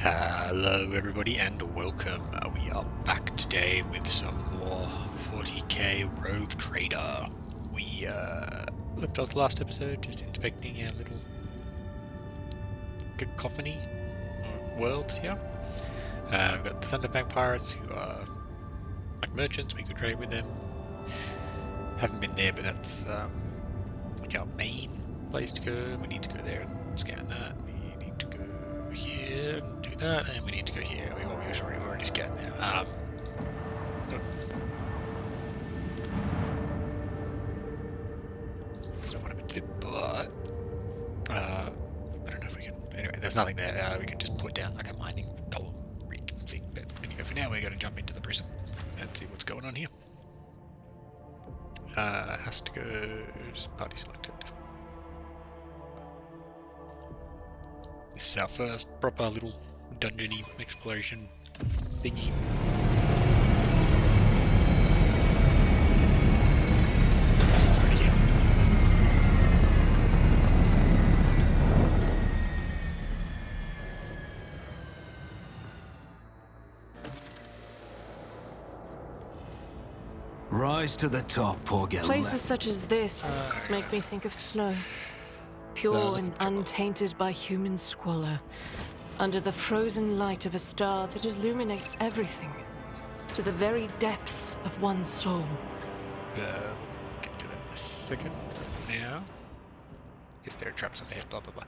Hello everybody and welcome. We are back today with some more 40k Rogue Trader. We left off the last episode just inspecting our little cacophony worlds here. We've got the Thunderbank Pirates who are like merchants, we could trade with them. Haven't been there, but that's like our main place to go. We need to go there and scan that. We need to go here and do that, and we need to go here. We've already scanned there. That's not what I meant to do, but I don't know if we can. Anyway, there's nothing there. We can just put down like a mining column rig thing. But anyway, for now, we're going to jump into the prison and see what's going on here. Has to go party selected. This is our first proper little dungeony exploration thingy. It's already here. Rise to the top, or get Places left. such as this make me think of snow. Pure and untainted by human squalor. Under the frozen light of a star that illuminates everything. To the very depths of one's soul. Get to that in a second. Now. Is there traps on there? Blah blah blah.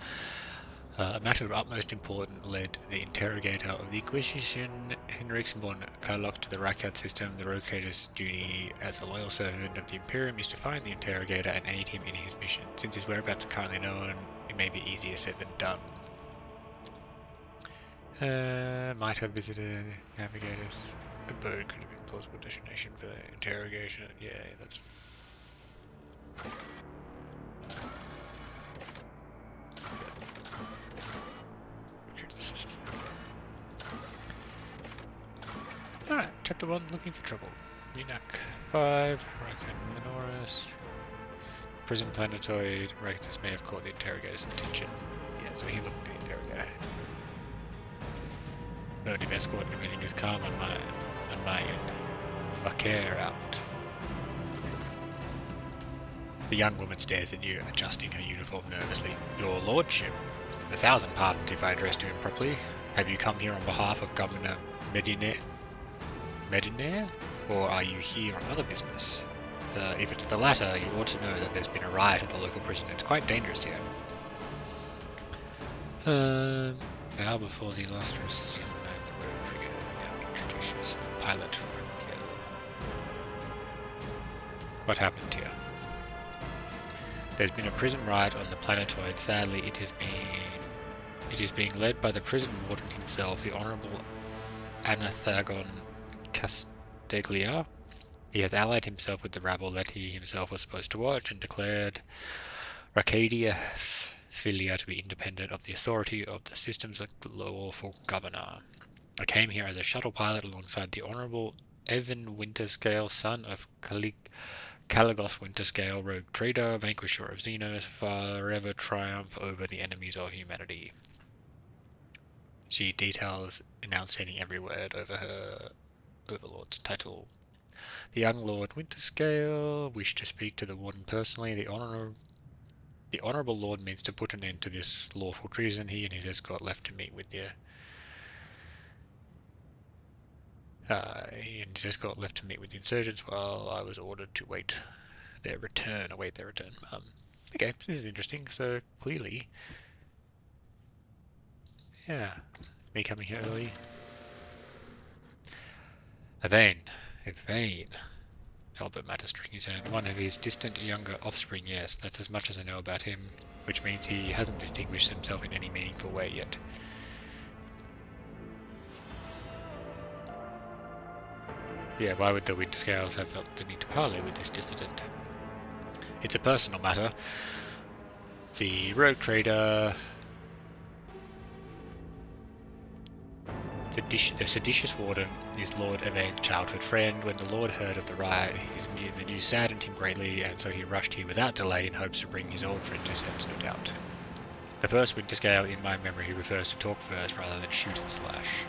A matter of utmost importance led the interrogator of the Inquisition, Henrik von Karlock, to the Rakat system. The Rogue Trader's duty as a loyal servant of the Imperium is to find the interrogator and aid him in his mission. Since his whereabouts are currently known, it may be easier said than done. Might have visited navigators. A bird could have been a plausible destination for the interrogation. Yeah, that's... Alright, chapter 1, looking for trouble. Unak 5, Rakan Minoris. Prison planetoid. Rakan may have caught the interrogator's attention. Yeah, so he looked at the interrogator. Noted escort, everything is calm on my end. Vakir out. The young woman stares at you, adjusting her uniform nervously. Your lordship. 1,000 pardons if I addressed you improperly. Have you come here on behalf of Governor Medinaire? Or are you here on other business? If it's the latter, you ought to know that there's been a riot at the local prison. It's quite dangerous here. Bow before the illustrious the road figure. Now introduce yourself. Pilot. What happened here? There's been a prison riot on the planetoid. Sadly, it is being led by the prison warden himself, the Honourable Anathagon Casteglia. He has allied himself with the rabble that he himself was supposed to watch and declared Racadia Filia to be independent of the authority of the system's lawful governor. I came here as a shuttle pilot alongside the Honourable Evan Winterscale, son of Caligos Winterscale, Rogue Trader, Vanquisher of Xenos, forever triumph over the enemies of humanity. She details enunciating every word over her overlord's title. The young Lord Winterscale wished to speak to the Warden personally. The Honourable Lord means to put an end to this lawful treason. He and his escort left to meet with the insurgents while I was ordered to await their return. Okay, this is interesting. So clearly, yeah, me coming here early. Yvain, Albert Matter striking his hand. One of his distant younger offspring, yes, that's as much as I know about him, which means he hasn't distinguished himself in any meaningful way yet. Yeah, why would the Winterscales have felt the need to parley with this dissident? It's a personal matter. The Rogue Trader... The seditious Warden is Lord Yvain's childhood friend. When the Lord heard of the riot, the news saddened him greatly, and so he rushed here without delay in hopes to bring his old friend to sense, no doubt. The first Winterscale in my memory who prefers to talk first rather than shoot and slash.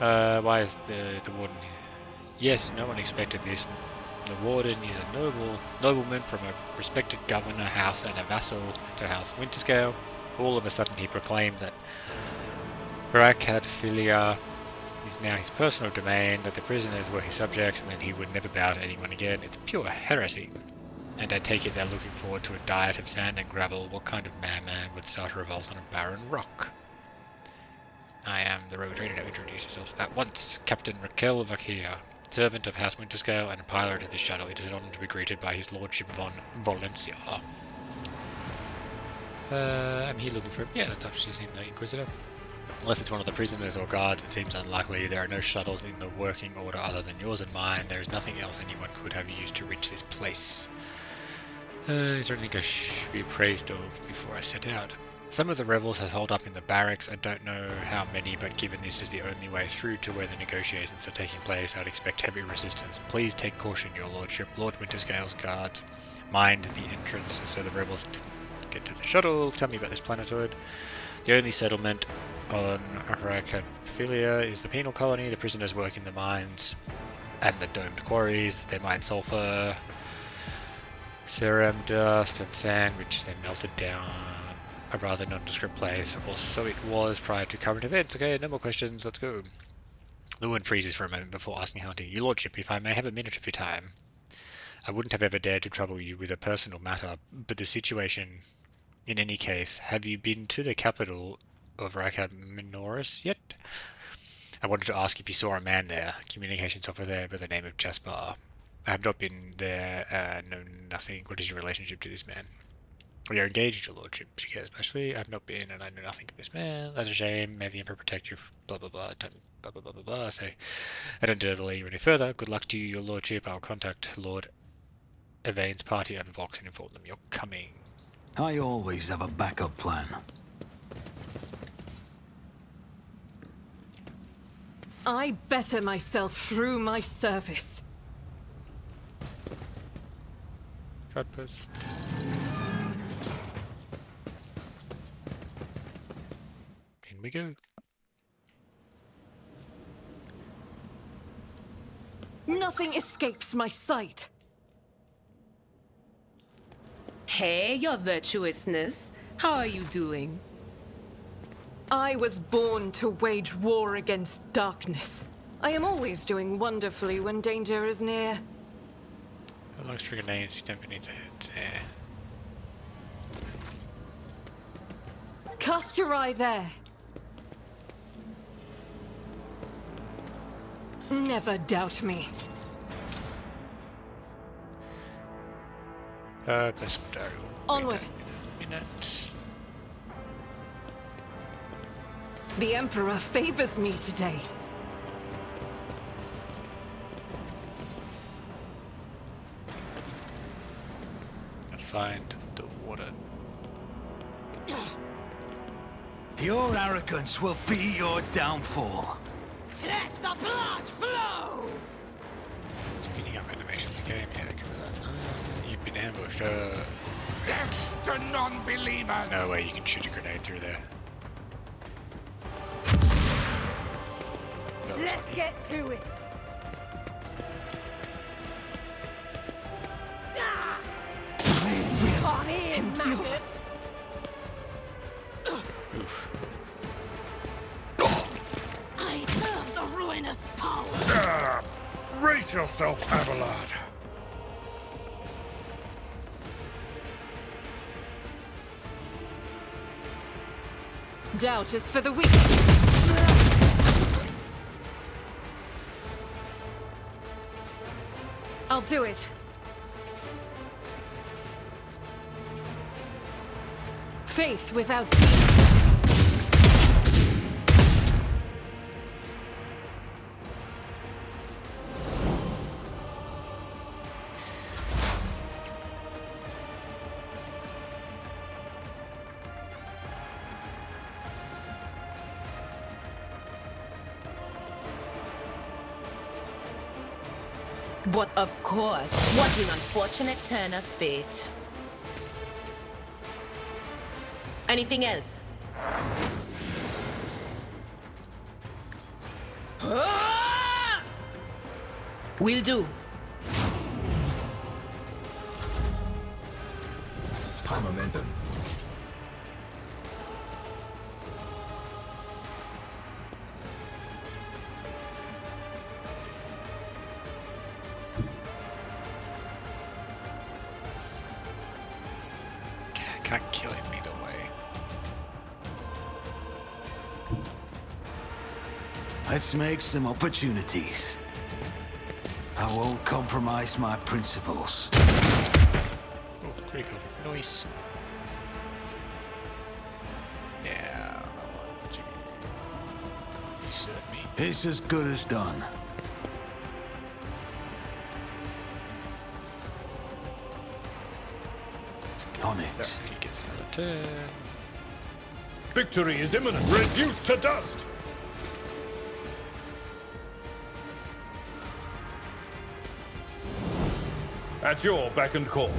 Why is the Warden here? Yes, no one expected this. The Warden is a nobleman from a respected governor house and a vassal to House Winterscale. All of a sudden he proclaimed that Bracadphilia is now his personal domain, that the prisoners were his subjects, and that he would never bow to anyone again. It's pure heresy. And I take it they're looking forward to a diet of sand and gravel. What kind of madman would start a revolt on a barren rock? I am the rogue trader. Now introduce yourselves at once. Captain Raquel Vaquia, servant of House Winterscale and pilot of this shuttle. It is an honor to be greeted by his lordship von Valencia. I'm here looking for him. Yeah, that's actually seemed the Inquisitor. Unless it's one of the prisoners or guards, it seems unlikely. There are no shuttles in the working order other than yours and mine. There is nothing else anyone could have used to reach this place. Is there anything I should be appraised of before I set out? Some of the rebels have holed up in the barracks. I don't know how many, but given this is the only way through to where the negotiations are taking place, I'd expect heavy resistance. Please take caution, your lordship. Lord Winterscale's guards mind the entrance so the rebels get to the shuttle. Tell me about this planetoid. The only settlement on Bracadphilia is the penal colony. The prisoners work in the mines and the domed quarries. They mine sulfur, serum dust and sand, which they melted down. A rather nondescript place, or so it was prior to current events. Okay, no more questions, let's go. The woman freezes for a moment before asking Hunter, Your lordship, if I may have a minute of your time. I wouldn't have ever dared to trouble you with a personal matter, but the situation, in any case, have you been to the capital of Racaminoris yet? I wanted to ask if you saw a man there, communications officer there by the name of Jasper. I have not been there, know nothing. What is your relationship to this man? We are engaged, your lordship, she cares especially. I have not been, and I know nothing of this man. That's a shame. May the Emperor protect you, blah blah blah, blah blah blah blah blah. So, I don't dare delay you any further. Good luck to you, your lordship. I'll contact Lord Evaine's party over Vox and inform them you're coming. I always have a backup plan. I better myself through my service. Godpers. In we go. Nothing escapes my sight. Hey, your virtuousness. How are you doing? I was born to wage war against darkness. I am always doing wonderfully when danger is near. How long trigger names stamping into heads? Cast your eye there. Never doubt me. Let's go. Onward. Minute. The Emperor favors me today. And find the Warden. Your arrogance will be your downfall. Let the blood flow! Speeding up animations of the game, yeah, you've been ambushed. Death to non-believers! No way you can shoot a grenade through there. No, it's Let's not. get to it. On in, maggot! Oof. I serve the ruinous power! Brace yourself, Abelard. Doubt is for the weak. I'll do it. Faith without peace. But of course, what an unfortunate turn of fate. Anything else? Will do. High momentum. Can't kill him either way. Let's make some opportunities. I won't compromise my principles. Oh, critical. Nice. Yeah, I want you serve me. It's as good as done. On it. That he gets another turn. Victory is imminent. Reduced to dust. At your beck and call.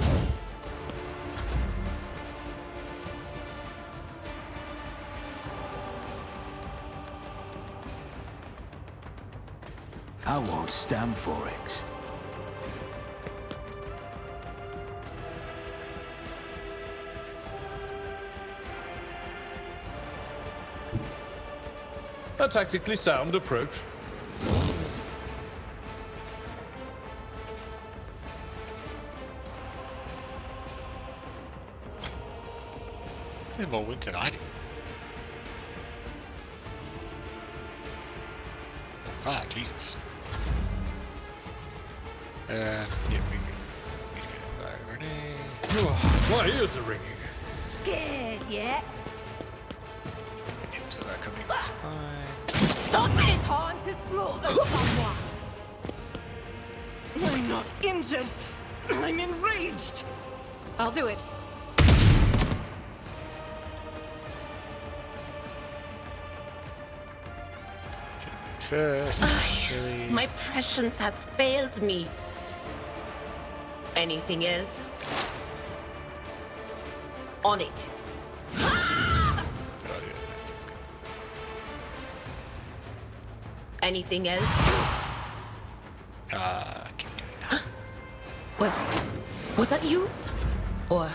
I won't stand for it. A tactically sound approach. There's more wood than I do. Ah, Jesus. Yeah, he's gonna fire a grenade. My ears are ringing. Scared yet? Yep, so that coming is fine. Stop it! Time to slaughter someone! I'm not injured. I'm enraged. I'll do it. First, actually. My prescience has failed me. Anything else? On it. Anything else? I can't do it. Was that you? Or...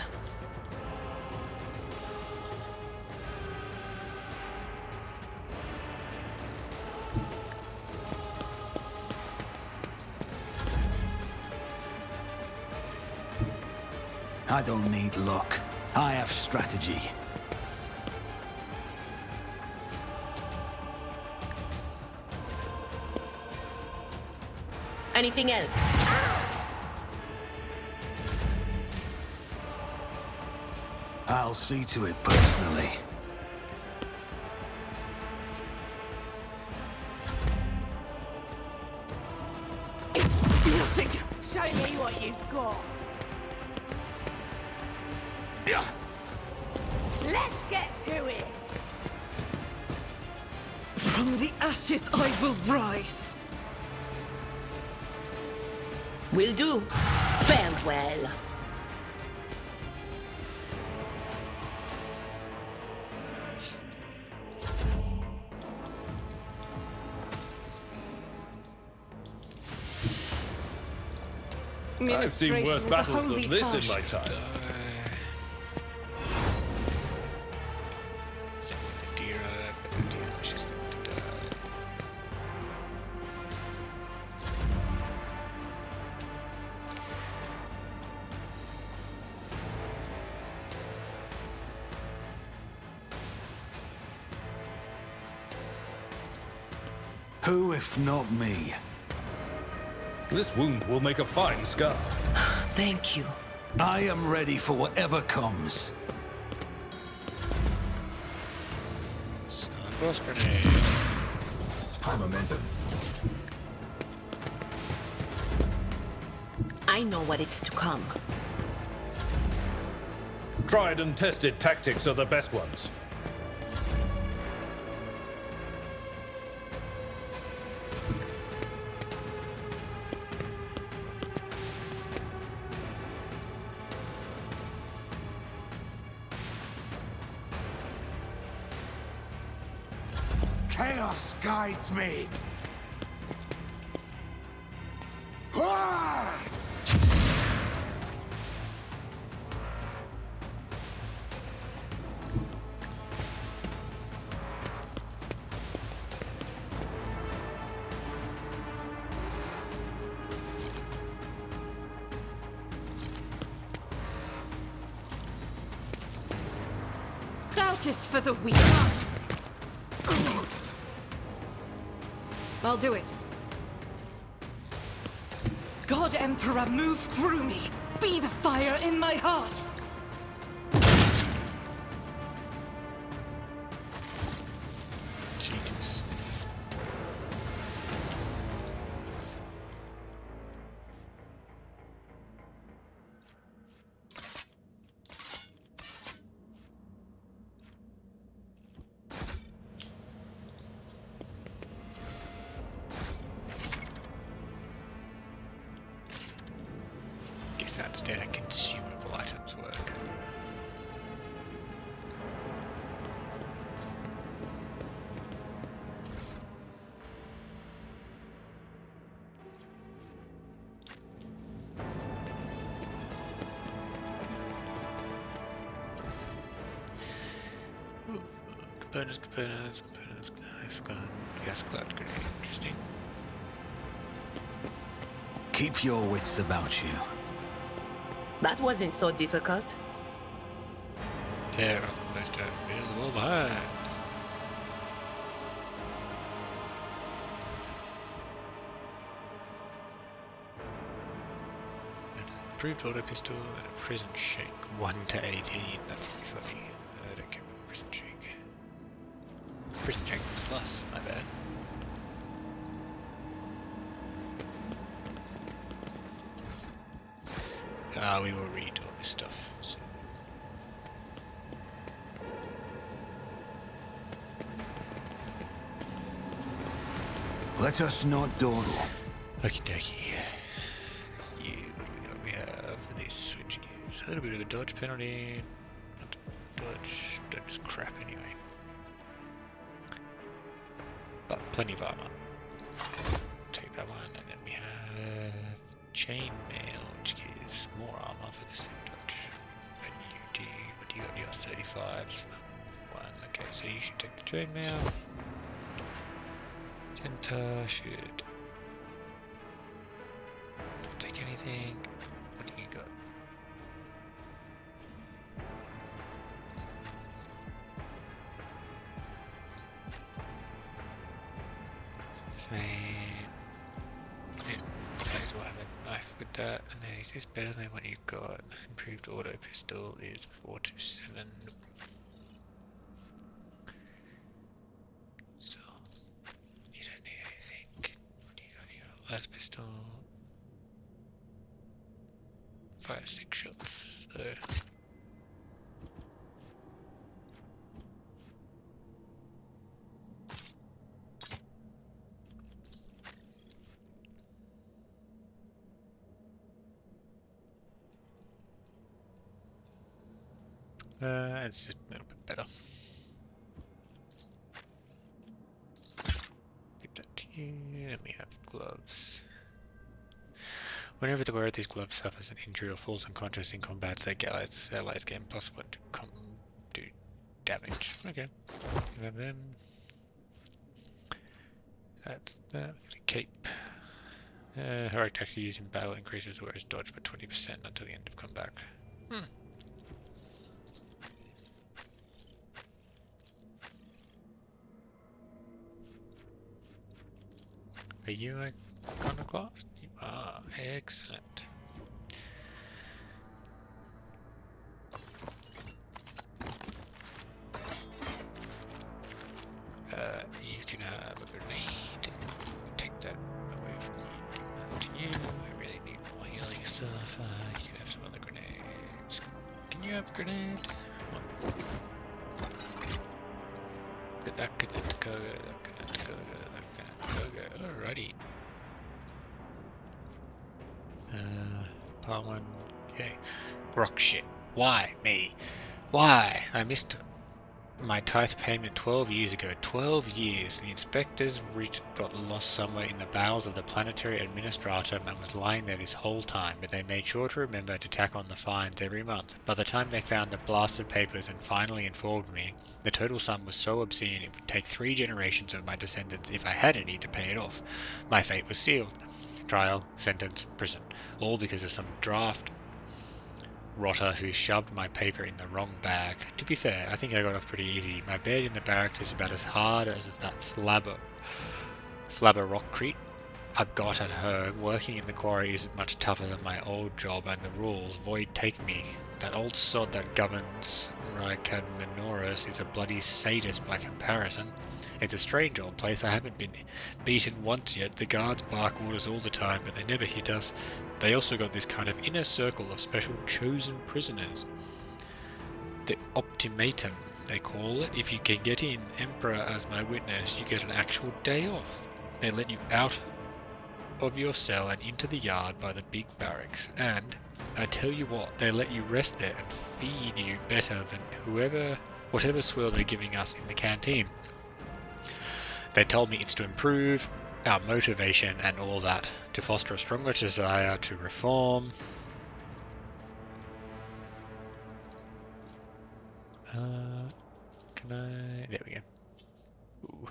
I don't need luck. I have strategy. anything else? I'll see to it personally. It's nothing. Show me what you've got. Yeah. Let's get to it. From the ashes I will rise. Will do. Farewell. I've seen worse Ministration is a battles holy than this in task. my time. Who if not me? This wound will make a fine scar. Thank you. I am ready for whatever comes. Frost grenade. High momentum. I know what is to come. Tried and tested tactics are the best ones. Chaos guides me. Ah! Doubt is for the weak. I'll do it. God Emperor, move through me. Be the fire in my heart. Jesus. Guess I understand how consumable items work. Ooh, components, knife gun, gas cloud grenade, interesting. Keep your wits about you. That wasn't so difficult. Tear off the most available behind. An improved auto pistol and a prison shake. 1 to 18. That's pretty funny. I don't care about the prison shake. Prison shake was less, my bad. We will read all this stuff. So. Let us not dawdle. Okie dokie. We have this switch gives a little bit of a dodge penalty. Not dodge, dodge is crap anyway. But plenty of armor. Take that one, and then we have chainmail, which gives more armor for the same dodge. And you do, what do you got? You got 35. One, okay, so you should take the chainmail. Genta should not take anything. What do you got? It's the same. Yeah, may as well have a knife with that. And then is this better than what you got? Improved auto pistol is 427. So you don't need anything. What do you got here? Last pistol. Fire 6 shots. So it's just a little bit better. Give that to you, and we have gloves. Whenever the wearer of these gloves suffers an injury or falls unconscious in combat, their allies gain +1 to do damage. Okay, we have them. That's that. We get a cape. Heroic tactic used in battle increases the wearer's dodge by 20% until the end of combat. Are you a iconoclast? You are. Excellent. You can have a grenade. Take that away from you. Give that to you. I really need more healing stuff. You can have some other grenades. Can you have a grenade? One. That could have to go. That could have to go. Alrighty. Part 1. Okay. Rock shit. Why me? Why? I missed my tithe payment 12 years ago. 12 years. The inspector's writ got lost somewhere in the bowels of the planetary administratum and was lying there this whole time, but they made sure to remember to tack on the fines every month. By the time they found the blasted papers and finally informed me, the total sum was so obscene it would take 3 generations of my descendants, if I had any, to pay it off. My fate was sealed. Trial, sentence, prison. All because of some draft rotter who shoved my paper in the wrong bag. To be fair, I think I got off pretty easy. My bed in the barracks is about as hard as that slab of rockcrete I've got at home. Working in the quarry isn't much tougher than my old job, and the rules, void take me. That old sod that governs Minoris is a bloody sadist by comparison. It's a strange old place. I haven't been beaten once yet. The guards bark orders all the time, but they never hit us. They also got this kind of inner circle of special chosen prisoners. The optimatum, they call it. If you can get in, Emperor as my witness, you get an actual day off. They let you out of your cell and into the yard by the big barracks, and I tell you what, they let you rest there and feed you better than whatever swirl they're giving us in the canteen. They told me it's to improve our motivation and all that, to foster a stronger desire to reform. Can I? There we go. Ooh.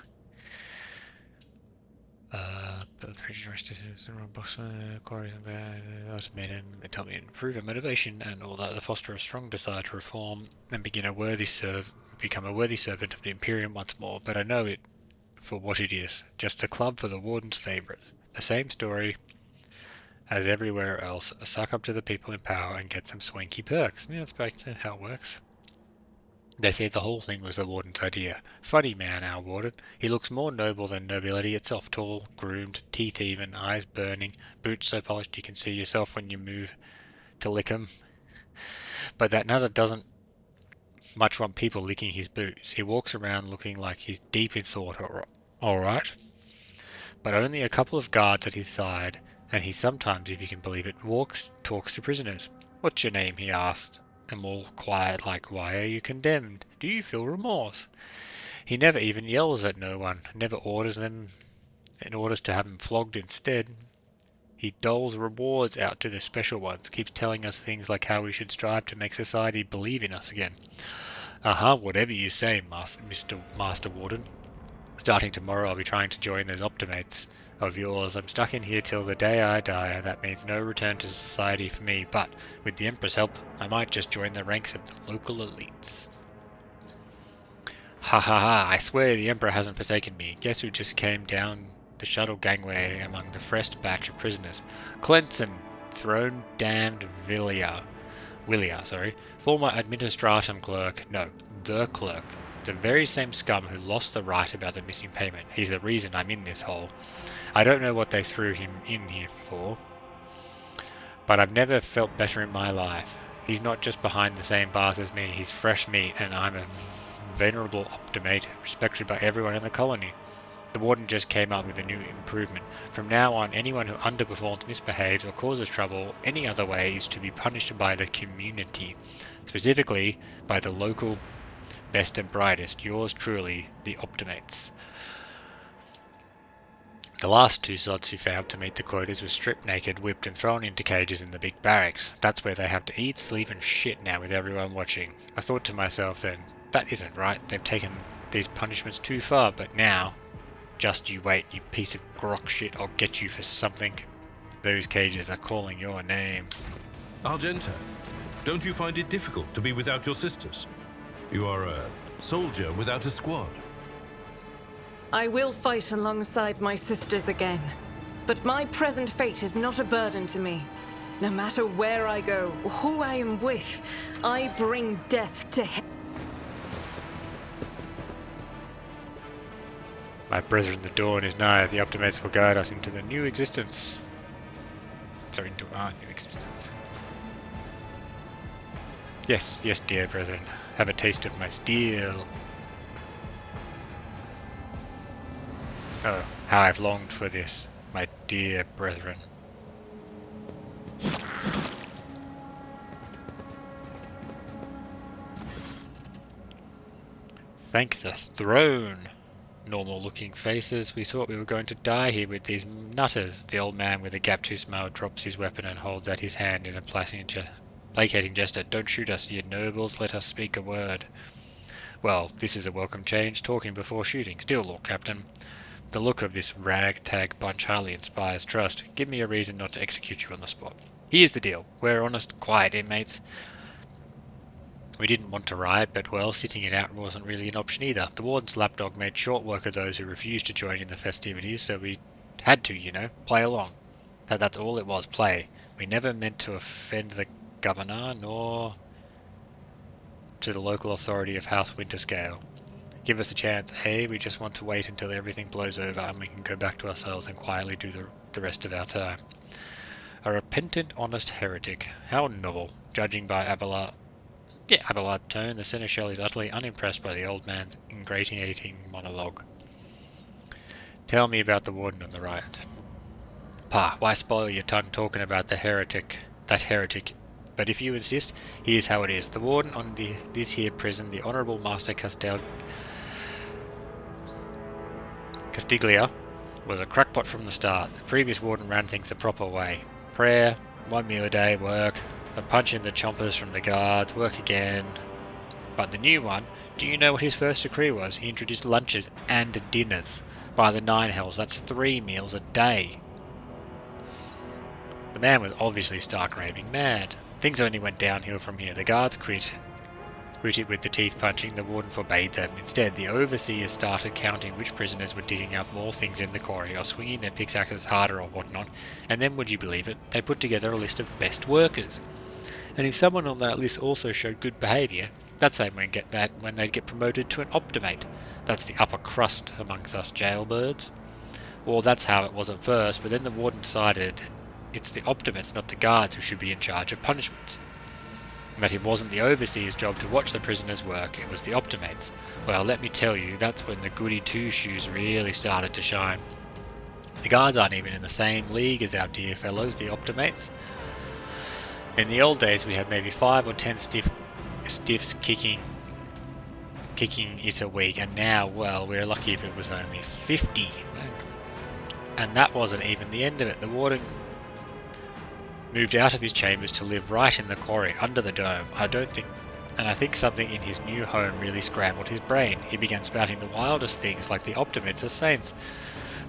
Ultimatum. They told me to improve our motivation and all that, to foster a strong desire to reform and become a worthy servant of the Imperial once more. But I know it for what it is, just a club for the Warden's favourites. The same story as everywhere else, suck up to the people in power and get some swanky perks. Yeah, that's basically how it works. They say the whole thing was the Warden's idea. Funny man, our Warden. He looks more noble than nobility itself. Tall, groomed, teeth even, eyes burning, boots so polished you can see yourself when you move to lick 'em. But that nutter doesn't much want people licking his boots. He walks around looking like he's deep in thought, alright. But only a couple of guards at his side, and he sometimes, if you can believe it, talks to prisoners. What's your name? He asked, and all quiet like, why are you condemned? Do you feel remorse? He never even yells at no one, never orders them in orders to have them flogged instead. He doles rewards out to the special ones, keeps telling us things like how we should strive to make society believe in us again. Whatever you say, Master Warden. Starting tomorrow, I'll be trying to join those optimates of yours. I'm stuck in here till the day I die, and that means no return to society for me, but with the Emperor's help, I might just join the ranks of the local elites. Ha ha ha, I swear the Emperor hasn't forsaken me. Guess who just came down the shuttle gangway among the fresh batch of prisoners? Clenson, throne-damned Willia, former administratum clerk, no, the clerk. The very same scum who lost the right about the missing payment. He's the reason I'm in this hole. I don't know what they threw him in here for, but I've never felt better in my life. He's not just behind the same bars as me, he's fresh meat, and I'm a venerable optimate, respected by everyone in the colony. The Warden just came up with a new improvement. From now on, anyone who underperforms, misbehaves, or causes trouble any other way is to be punished by the community, specifically by the local best and brightest, yours truly, the Optimates. The last 2 sods who failed to meet the quotas were stripped naked, whipped, and thrown into cages in the big barracks. That's where they have to eat, sleep, and shit now with everyone watching. I thought to myself then, that isn't right, they've taken these punishments too far, but now, just you wait, you piece of grok shit, I'll get you for something. Those cages are calling your name. Argenta, don't you find it difficult to be without your sisters? You are a soldier without a squad. I will fight alongside my sisters again, but my present fate is not a burden to me. No matter where I go, or who I am with, I bring death to him. My brethren, the dawn is nigh. The Optimates will guide us into the new existence. So into our new existence. Yes, yes, dear brethren. Have a taste of my steel. Oh, how I've longed for this, my dear brethren. Thank the throne. Normal looking faces. We thought we were going to die here with these nutters. The old man with a gap-tooth smile drops his weapon and holds out his hand in a placating gesture. Don't shoot us, ye nobles. Let us speak a word. Well, this is a welcome change. Talking before shooting. Still, Lord Captain. The look of this ragtag bunch hardly inspires trust. Give me a reason not to execute you on the spot. Here's the deal. We're honest, quiet inmates. We didn't want to riot, but well, sitting it out wasn't really an option either. The Warden's lapdog made short work of those who refused to join in the festivities, so we had to, you know, play along. That's all it was, play. We never meant to offend the governor, nor to the local authority of House Winterscale. Give us a chance, eh? We just want to wait until everything blows over and we can go back to ourselves and quietly do the rest of our time. A repentant, honest heretic. How novel. Judging by Abelard's tone, the seneschal is utterly unimpressed by the old man's ingratiating monologue. Tell me about the Warden and the riot. Pa, why spoil your tongue talking about that heretic? But if you insist, here's how it is. The Warden on this here prison, the Honourable Master Castiglia, was a crackpot from the start. The previous Warden ran things the proper way. Prayer, 1 meal a day, work, a punch in the chompers from the guards, work again. But the new one, do you know what his first decree was? He introduced lunches and dinners. By the 9 hells, that's 3 meals a day. The man was obviously stark raving mad. Things only went downhill from here. The guards quit it with the teeth punching. The Warden forbade them. Instead, the overseers started counting which prisoners were digging up more things in the quarry or swinging their pickaxes harder or whatnot, and then, would you believe it, they put together a list of best workers. And if someone on that list also showed good behaviour, that's when they'd get promoted to an optimate. That's the upper crust amongst us jailbirds. Well, that's how it was at first, but then the Warden decided it's the optimates, not the guards, who should be in charge of punishments. And that it wasn't the overseer's job to watch the prisoners work, it was the optimates. Well, let me tell you, that's when the goody two-shoes really started to shine. The guards aren't even in the same league as our dear fellows, the optimates. In the old days we had maybe 5 or 10 stiffs kicking it a week, and now, well, we're lucky if it was only 50. And that wasn't even the end of it. The Warden moved out of his chambers to live right in the quarry, under the dome. I think something in his new home really scrambled his brain. He began spouting the wildest things like the optimates are saints,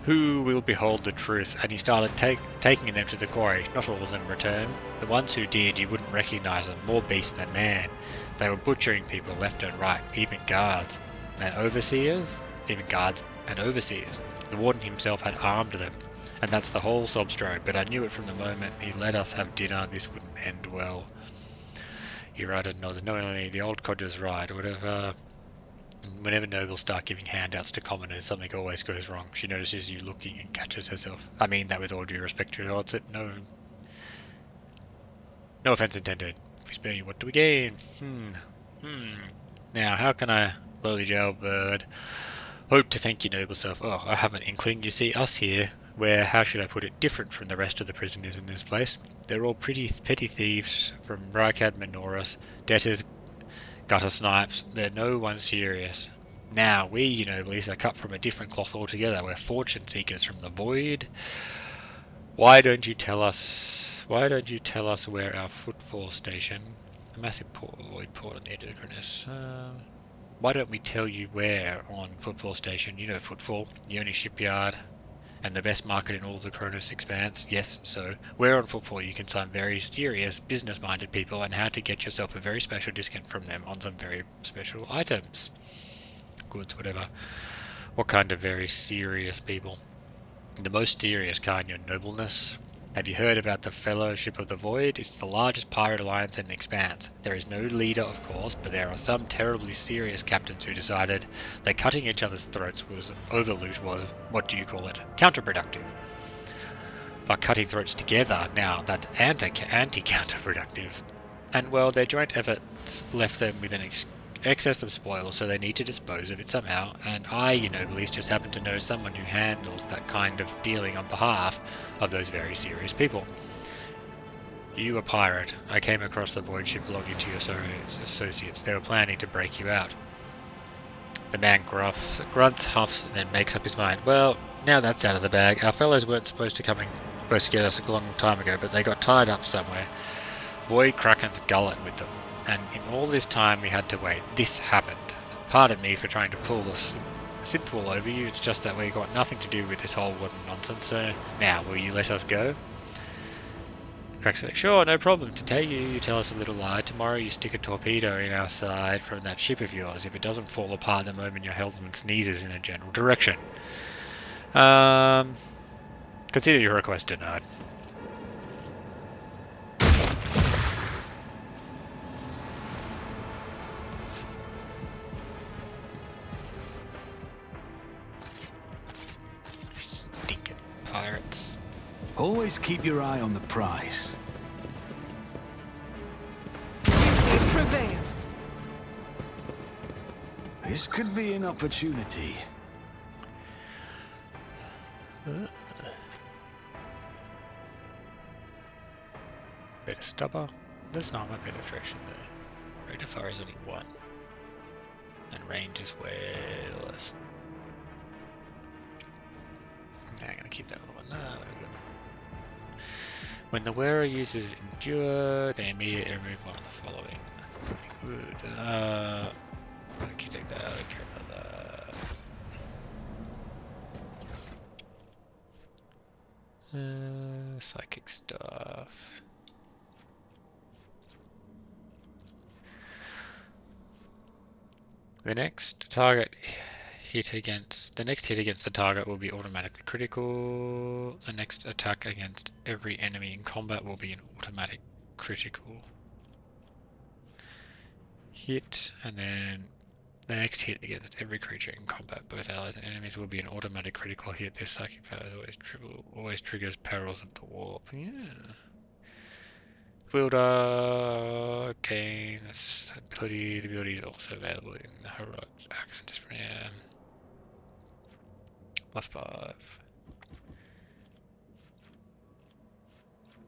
who will behold the truth, and he started taking them to the quarry. Not all of them returned. The ones who did, you wouldn't recognise them, more beast than man. They were butchering people left and right, even guards and overseers. The Warden himself had armed them. And that's the whole sob story, but I knew it from the moment he let us have dinner. This wouldn't end well. He nodded. Knowingly, the old codger's right. Whenever nobles start giving handouts to commoners, something always goes wrong. She notices you looking and catches herself. I mean that with all due respect to her. No offense intended. If we spare you, what do we gain? Now, how can I, lowly jailbird, hope to thank you, noble self? Oh, I have an inkling. You see, us here, we're, how should I put it, different from the rest of the prisoners in this place. They're all pretty petty thieves, from Rykad Minoris, debtors, gutter snipes. They're no one serious. Now, we, you noblies, are cut from a different cloth altogether. We're fortune seekers from the void. Why don't you tell us where our footfall station, a massive void port on the edge of the Granus, why don't we tell you where on footfall station? You know footfall, the only shipyard and the best market in all the Cronus expanse. Yes, so where on footfall you can find very serious business-minded people and how to get yourself a very special discount from them on some very special items. Goods, whatever. What kind of very serious people? The most serious kind, your nobleness. Have you heard about the Fellowship of the Void? It's the largest pirate alliance in the expanse. There is no leader, of course, but there are some terribly serious captains who decided that cutting each other's throats over loot was, what do you call it, counterproductive. But cutting throats together, now that's anti-counterproductive. And well, their joint efforts left them with an excess of spoil, so they need to dispose of it somehow, and I, you noblies, just happen to know someone who handles that kind of dealing on behalf of those very serious people. You a pirate. I came across the void ship belonging to your associates. They were planning to break you out. The man grunts, huffs, and then makes up his mind. Well, now that's out of the bag. Our fellows weren't supposed to get us a long time ago, but they got tied up somewhere. Boyd Kraken's gullet with them, and in all this time we had to wait. This happened. Pardon me for trying to pull the synth wall over you, it's just that we got nothing to do with this whole Warden nonsense, so now will you let us go? Crack's like, sure, no problem. Today you tell us a little lie, tomorrow you stick a torpedo in our side from that ship of yours if it doesn't fall apart the moment your helmsman sneezes in a general direction. Consider your request denied. Stinking pirates. Always keep your eye on the prize. Duty prevails. This could be an opportunity. Bit of stubber. There's not my penetration though. Rate of fire is only 1. And range is way less. Okay, I'm gonna keep that one. No, there we go. When the wearer uses endure, they immediately remove one of the following. Good. I'm gonna take that. I don't care about that. Psychic stuff. The next hit against the target will be automatically critical. The next attack against every enemy in combat will be an automatic critical hit, and then the next hit against every creature in combat, both allies and enemies, will be an automatic critical hit. This psychic power always triggers perils of the warp. Yeah. Wielder gains ability. The ability is also available in the heroic axe and yeah. +5.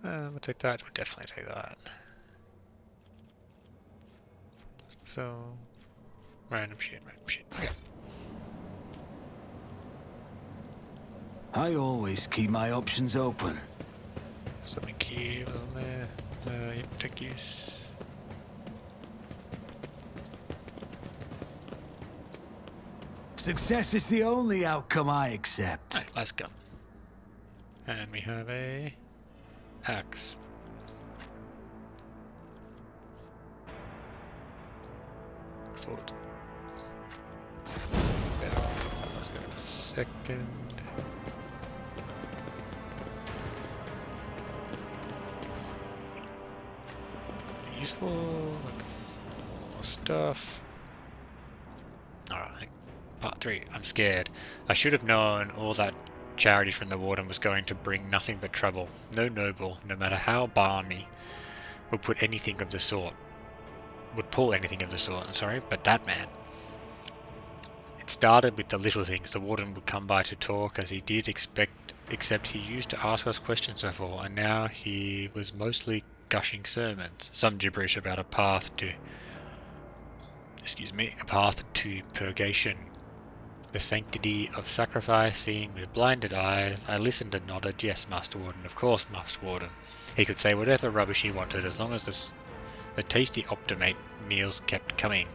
We'll take that. We'll definitely take that. So, random shit. Okay. I always keep my options open. Something key wasn't there. Yep, take use. Success is the only outcome I accept. Right, last gun. And we have a axe. Sword. Let's go in a second. Useful, like more stuff. Alright, part 3. I'm scared. I should have known all that charity from the Warden was going to bring nothing but trouble. No noble, no matter how balmy, would pull anything of the sort, but that man. It started with the little things. The Warden would come by to talk as he did except he used to ask us questions before, and now he was mostly gushing sermons, some gibberish about a path to purgation, the sanctity of sacrifice. Seeing with blinded eyes, I listened and nodded. Yes, Master Warden, of course, Master Warden. He could say whatever rubbish he wanted as long as the tasty optimate meals kept coming.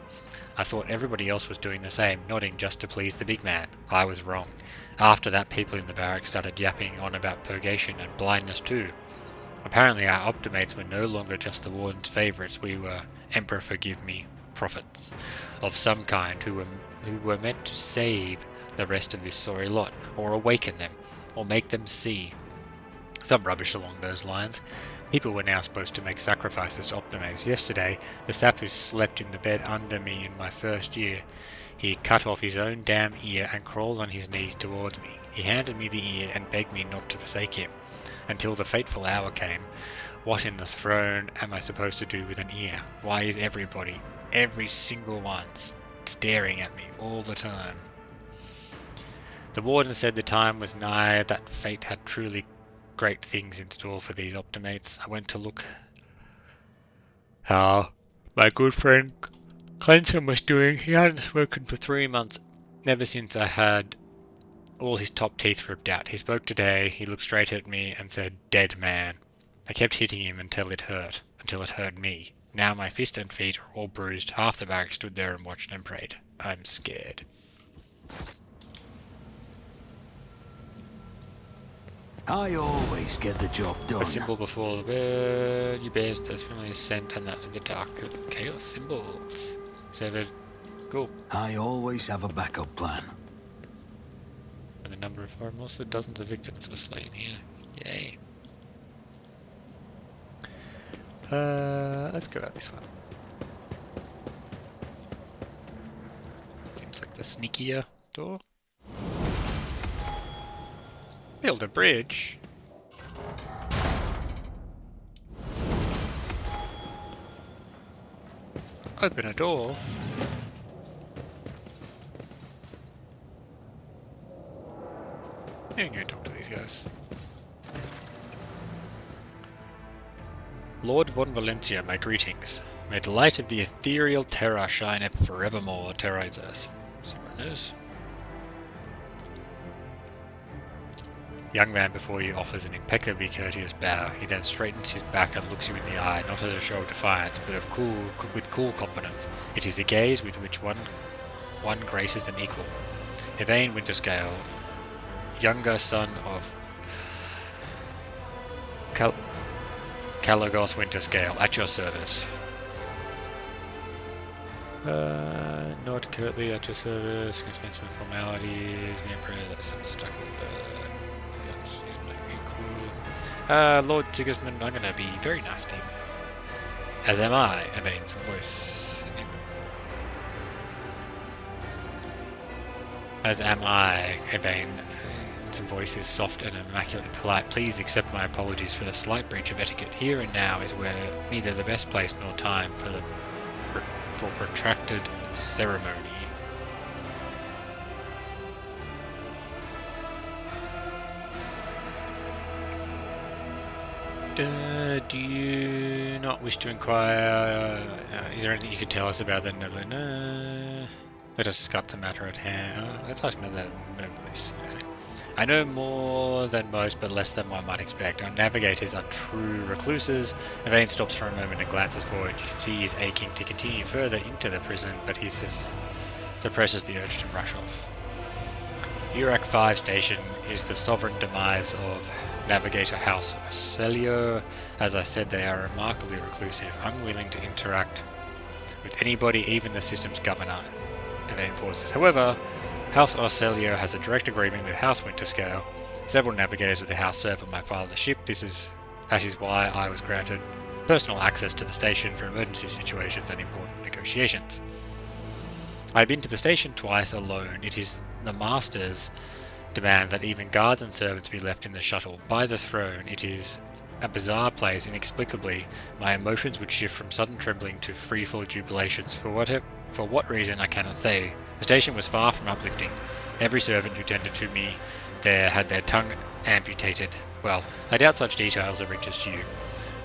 I thought everybody else was doing the same, nodding just to please the big man. I was wrong. After that, people in the barracks started yapping on about purgation and blindness too. Apparently our optimates were no longer just the Warden's favourites. We were, Emperor forgive me, prophets of some kind who were meant to save the rest of this sorry lot, or awaken them, or make them see. Some rubbish along those lines. People were now supposed to make sacrifices to optimates. Yesterday, the sap who slept in the bed under me in my first year, he cut off his own damn ear and crawled on his knees towards me. He handed me the ear and begged me not to forsake him. Until the fateful hour came. What in the throne am I supposed to do with an ear? Why is everybody, every single one, staring at me all the time? The Warden said the time was nigh, that fate had truly great things in store for these optimates. I went to look how my good friend Clemson was doing. He hadn't spoken for 3 months, never since I had all his top teeth ripped out. He spoke today, he looked straight at me and said, "Dead man." I kept hitting him until it hurt me. Now my fist and feet are all bruised. Half the barrack stood there and watched and prayed. I'm scared. I always get the job done. A symbol before the bird. You bears those familiar scent and that of the dark of chaos symbols. Severed. Cool. I always have a backup plan. And the number of foreign also dozens of victims were slain here. Yay. Let's go out this one. Seems like the sneakier door. Build a bridge. Open a door. I'm gonna talk to these guys. Lord Winterscale, my greetings. May the light of the ethereal terror shine ever forevermore, terrorize Earth. Someone knows. Young man before you offers an impeccably courteous bow. He then straightens his back and looks you in the eye, not as a show of defiance, but with cool confidence. It is a gaze with which one graces an equal. Lord Winterscale, younger son of Kalagos Winterscale, at your service. Not currently at your service. Expensive formalities. The Emperor that's stuck with the guns. He's maybe cool. Lord Sigismund, I'm gonna be very nice to him. As am I, Evain's voice. As am I, Evain's voice is soft and immaculately polite. Please accept my apologies for the slight breach of etiquette. Here and now is where neither the best place nor time for protracted ceremony. Do you not wish to inquire? Is there anything you could tell us about the noble? Let us discuss the matter at hand. Let's ask about the nobles. I know more than most, but less than one might expect. Our navigators are true recluses. Evain stops for a moment and glances forward. You can see he is aching to continue further into the prison, but he suppresses the urge to rush off. Urac 5 station is the sovereign demise of Navigator House Celio. As I said, they are remarkably reclusive, unwilling to interact with anybody, even the system's governor. Evain pauses. However, House Arcelio has a direct agreement with House Winterscale. Several navigators of the house serve on my father's ship. That is why I was granted personal access to the station for emergency situations and important negotiations. I have been to the station twice alone. It is the master's demand that even guards and servants be left in the shuttle. By the throne, it is a bizarre place. Inexplicably, my emotions would shift from sudden trembling to free-fall jubilations. For what reason, I cannot say. The station was far from uplifting. Every servant who tended to me there had their tongue amputated. Well, I doubt such details of interest to you.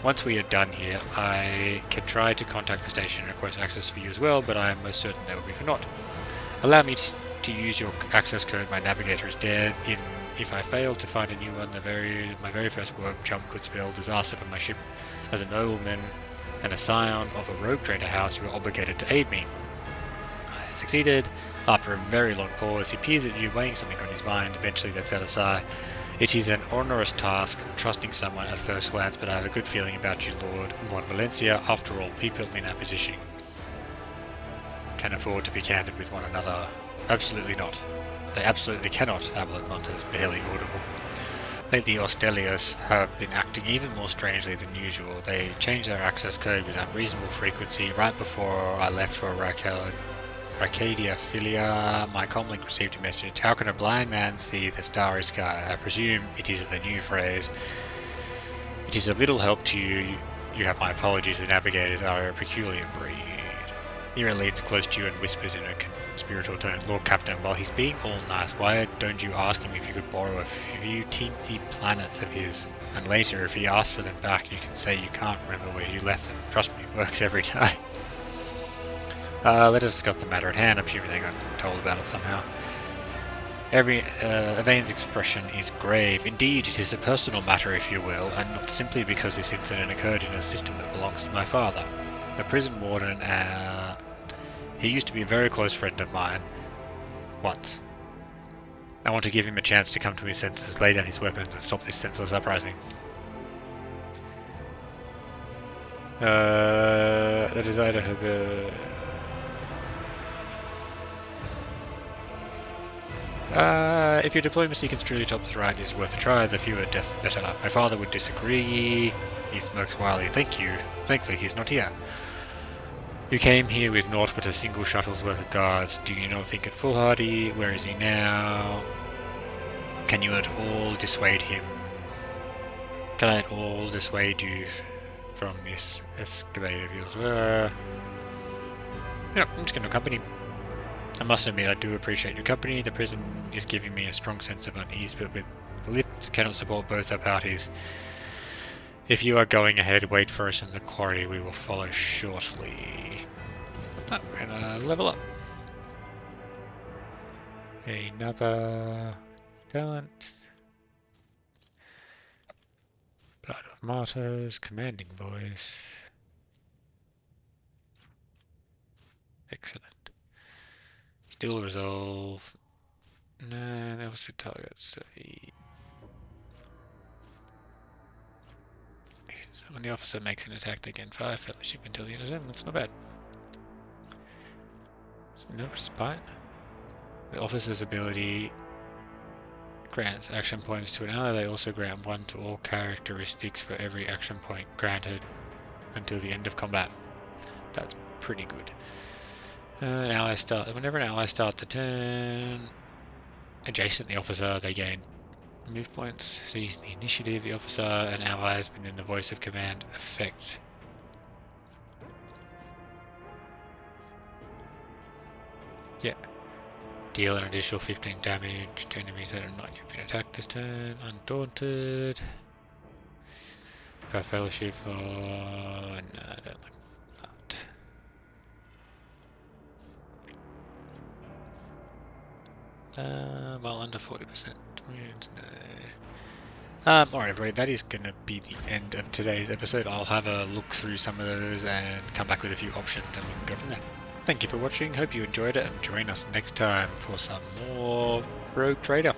Once we are done here, I can try to contact the station and request access for you as well, but I am most certain they will be for naught. Allow me to use your access code. My navigator is dead. If I fail to find a new one, my very first work chump could spell disaster for my ship. As a nobleman and a scion of a rogue trader house, you are obligated to aid me. I succeeded. After a very long pause, he peers at you, weighing something on his mind. Eventually lets out a sigh. It is an onerous task, trusting someone at first glance, but I have a good feeling about you, Lord Valencia. After all, people in our position can afford to be candid with one another. Absolutely not. They absolutely cannot, Abelet Montes, barely audible. Lately, Ostelios have been acting even more strangely than usual. They changed their access code with unreasonable frequency. Right before I left for Arcadia Filia, my comlink received a message. How can a blind man see the starry sky? I presume it is the new phrase. It is of little help to you. You have my apologies. The navigators are a peculiar breed. Nira leans close to you and whispers in a conspiratorial tone. Lord Captain, while he's being all nice, why don't you ask him if you could borrow a few teensy planets of his? And later, if he asks for them back, you can say you can't remember where you left them. Trust me, it works every time. Let us discuss the matter at hand. I'm assuming they got told about it somehow. Yvain's expression is grave. Indeed, it is a personal matter, if you will, and not simply because this incident occurred in a system that belongs to my father. The prison warden, he used to be a very close friend of mine. Once. I want to give him a chance to come to his senses, lay down his weapons, and stop this senseless uprising. The desire to have if your diplomacy can truly top the right, it is worth a try. The fewer deaths, the better. My father would disagree. He smokes wildly. Thank you. Thankfully, he's not here. You came here with naught but a single shuttle's worth of guards. Do you not think it foolhardy? Where is he now? Can you at all dissuade him? Can I at all dissuade you from this escapade of yours? Yeah, I'm just going to accompany him. I must admit, I do appreciate your company. The prison is giving me a strong sense of unease, but with the lift cannot support both our parties. If you are going ahead, wait for us in the quarry. We will follow shortly. Oh, we're gonna level up. Another talent. Blood of Martyrs, commanding voice. Excellent. Still resolve. No, that was the target. So when the officer makes an attack, they gain 5 fellowship until the end of turn. That's not bad. So no respite. The officer's ability grants action points to an ally. They also grant 1 to all characteristics for every action point granted until the end of combat. That's pretty good. Whenever an ally starts a turn adjacent to the officer, they gain move points. So using the initiative, the officer and allies within the voice of command effect. Yeah. Deal an additional 15 damage to enemies that have not yet been attacked this turn. Undaunted. Fellowship for... No, I don't like that. Well, under 40% wounds, no. Alright everybody, that is going to be the end of today's episode. I'll have a look through some of those and come back with a few options and we can go from there. Thank you for watching, hope you enjoyed it, and join us next time for some more Rogue Trader.